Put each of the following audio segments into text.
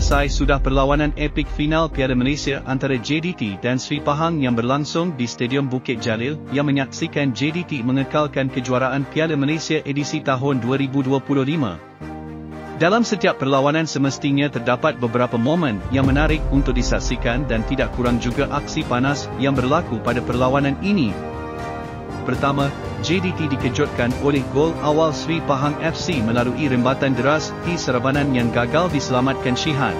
selesai sudah perlawanan epik final Piala Malaysia antara JDT dan Sri Pahang yang berlangsung di Stadium Bukit Jalil yang menyaksikan JDT mengekalkan kejuaraan Piala Malaysia edisi tahun 2025. Dalam setiap perlawanan semestinya terdapat beberapa momen yang menarik untuk disaksikan dan tidak kurang juga aksi panas yang berlaku pada perlawanan ini. Pertama, JDT dikejutkan oleh gol awal Sri Pahang FC melalui rembatan deras di serabanan yang gagal diselamatkan Shihan.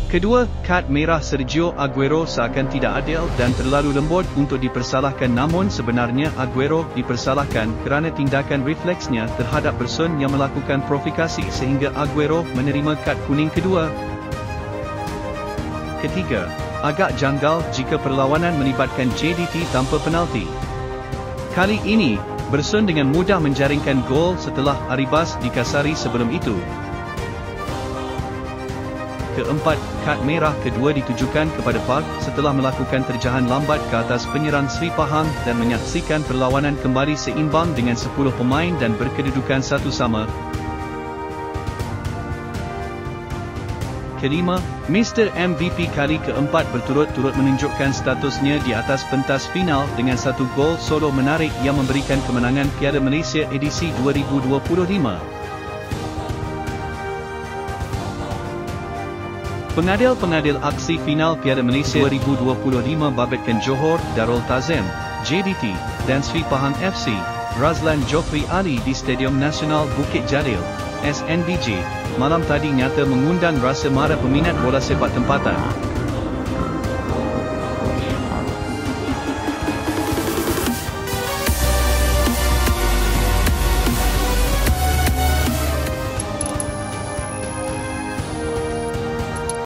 Kedua, kad merah Sergio Aguero seakan tidak adil dan terlalu lembut untuk dipersalahkan, namun sebenarnya Aguero dipersalahkan kerana tindakan refleksnya terhadap person yang melakukan provokasi sehingga Aguero menerima kad kuning kedua. Ketiga, agak janggal jika perlawanan melibatkan JDT tanpa penalti. Kali ini, Bersun dengan mudah menjaringkan gol setelah Arribas dikasari sebelum itu. Keempat, kad merah kedua ditujukan kepada Park setelah melakukan terjahan lambat ke atas penyerang Sri Pahang dan menyaksikan perlawanan kembali seimbang dengan 10 pemain dan berkedudukan 1-1. Kelima, Mr. MVP kali keempat berturut-turut menunjukkan statusnya di atas pentas final dengan satu gol solo menarik yang memberikan kemenangan Piala Malaysia edisi 2025. Pengadil-pengadil aksi final Piala Malaysia 2025 babitkan Johor Darul Tazim, JDT, dan Sri Pahang FC, Razlan Jofri Ali di Stadium Nasional Bukit Jalil, SNBJ, malam tadi nyata mengundang rasa marah peminat bola sepak tempatan.